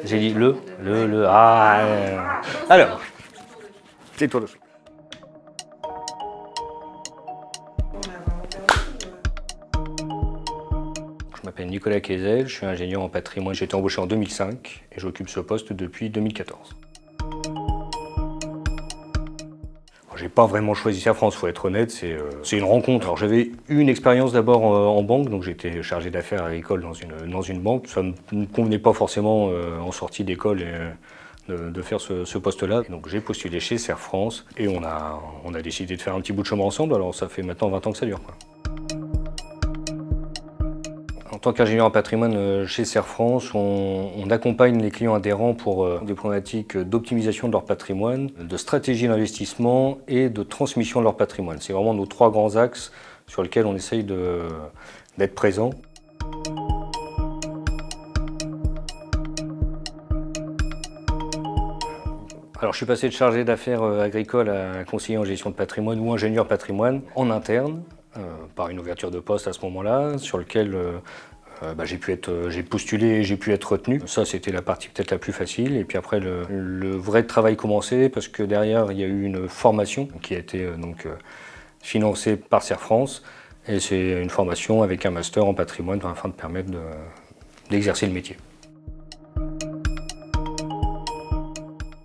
J'ai dit ah. Alors, c'est toi le souffle. Je m'appelle Nicolas Quézel, je suis ingénieur en patrimoine. J'ai été embauché en 2005 et j'occupe ce poste depuis 2014. J'ai pas vraiment choisi Cerfrance, il faut être honnête, c'est une rencontre. Alors j'avais eu une expérience d'abord en banque, donc j'étais chargé d'affaires agricoles dans une banque. Ça ne me convenait pas forcément en sortie d'école de faire ce poste-là. Donc j'ai postulé chez Cerfrance et on a décidé de faire un petit bout de chemin ensemble. Alors ça fait maintenant 20 ans que ça dure, quoi. En tant qu'ingénieur en patrimoine chez Cerfrance, on accompagne les clients adhérents pour des problématiques d'optimisation de leur patrimoine, de stratégie d'investissement et de transmission de leur patrimoine. C'est vraiment nos trois grands axes sur lesquels on essaye d'être présent. Alors je suis passé de chargé d'affaires agricole à conseiller en gestion de patrimoine ou ingénieur patrimoine en interne, par une ouverture de poste à ce moment-là, sur lequel j'ai postulé et j'ai pu être retenu. Ça, c'était la partie peut-être la plus facile. Et puis après, le vrai travail commençait parce que derrière, il y a eu une formation qui a été financée par Cerfrance. Et c'est une formation avec un master en patrimoine afin de permettre d'exercer le métier.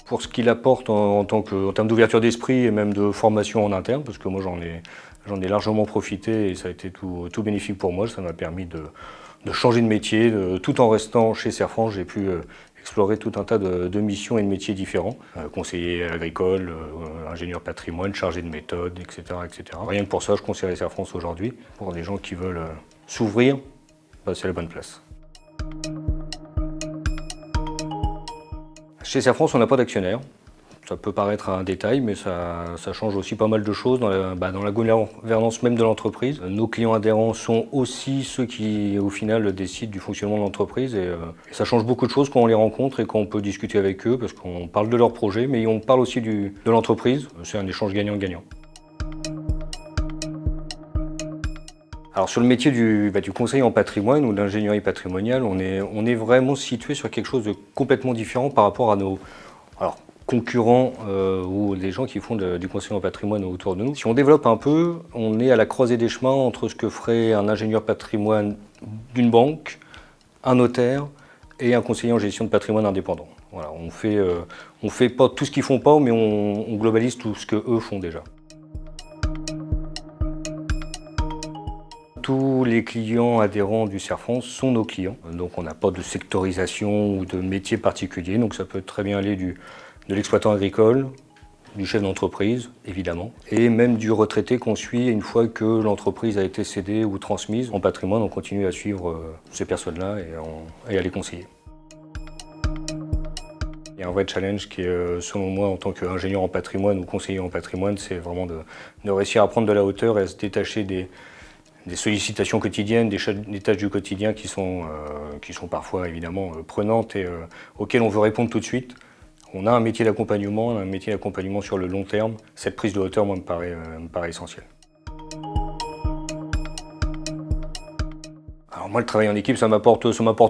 Pour ce qu'il apporte en termes d'ouverture d'esprit et même de formation en interne, parce que moi j'en ai largement profité et ça a été tout bénéfique pour moi. Ça m'a permis de changer de métier, tout en restant chez Cerfrance. J'ai pu explorer tout un tas de missions et de métiers différents. Conseiller agricole, ingénieur patrimoine, chargé de méthode, etc., etc. Rien que pour ça, je conseillerais Cerfrance aujourd'hui. Pour des gens qui veulent s'ouvrir, c'est la bonne place. Chez Cerfrance, on n'a pas d'actionnaire. Ça peut paraître un détail, mais ça change aussi pas mal de choses dans la gouvernance même de l'entreprise. Nos clients adhérents sont aussi ceux qui, au final, décident du fonctionnement de l'entreprise. Et ça change beaucoup de choses quand on les rencontre et quand on peut discuter avec eux, parce qu'on parle de leur projet, mais on parle aussi de l'entreprise. C'est un échange gagnant-gagnant. Alors sur le métier du conseiller en patrimoine ou d'ingénierie patrimoniale, on est vraiment situé sur quelque chose de complètement différent par rapport à nos concurrents ou les gens qui font du conseiller en patrimoine autour de nous. Si on développe un peu, on est à la croisée des chemins entre ce que ferait un ingénieur patrimoine d'une banque, un notaire et un conseiller en gestion de patrimoine indépendant. Voilà, on fait pas tout ce qu'ils font pas, mais on globalise tout ce qu'eux font déjà. Tous les clients adhérents du Cerfrance sont nos clients, donc on n'a pas de sectorisation ou de métier particulier, donc ça peut très bien aller de l'exploitant agricole, du chef d'entreprise, évidemment, et même du retraité qu'on suit une fois que l'entreprise a été cédée ou transmise. En patrimoine, on continue à suivre ces personnes-là et à les conseiller. Il y a un vrai challenge qui est, selon moi, en tant qu'ingénieur en patrimoine ou conseiller en patrimoine, c'est vraiment de réussir à prendre de la hauteur et à se détacher des sollicitations quotidiennes, des tâches du quotidien qui sont parfois évidemment prenantes et auxquelles on veut répondre tout de suite. On a un métier d'accompagnement sur le long terme. Cette prise de hauteur, moi, me paraît essentielle. Alors moi, le travail en équipe, ça m'apporte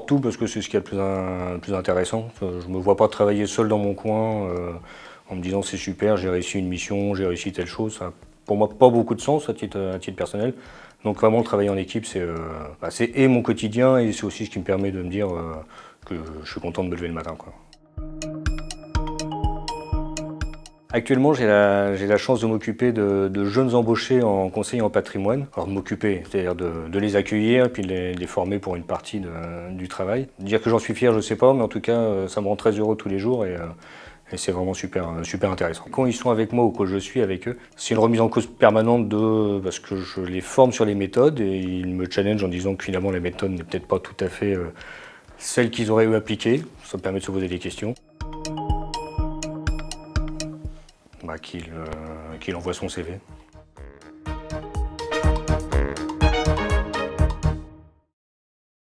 tout parce que c'est ce qui est le plus intéressant. Je ne me vois pas travailler seul dans mon coin en me disant c'est super, j'ai réussi une mission, j'ai réussi telle chose. Ça n'a pour moi pas beaucoup de sens à titre personnel. Donc vraiment, le travail en équipe, c'est mon quotidien et c'est aussi ce qui me permet de me dire que je suis content de me lever le matin, quoi. Actuellement, j'ai la chance de m'occuper de jeunes embauchés en conseiller en patrimoine. Alors de m'occuper, c'est-à-dire de les accueillir et puis de les former pour une partie du travail. Dire que j'en suis fier, je ne sais pas, mais en tout cas, ça me rend très heureux tous les jours et c'est vraiment super intéressant. Quand ils sont avec moi ou que je suis avec eux, c'est une remise en cause permanente parce que je les forme sur les méthodes et ils me challengent en disant que finalement la méthode n'est peut-être pas tout à fait celle qu'ils auraient eu appliquée. Ça me permet de se poser des questions. Qu'il envoie son CV.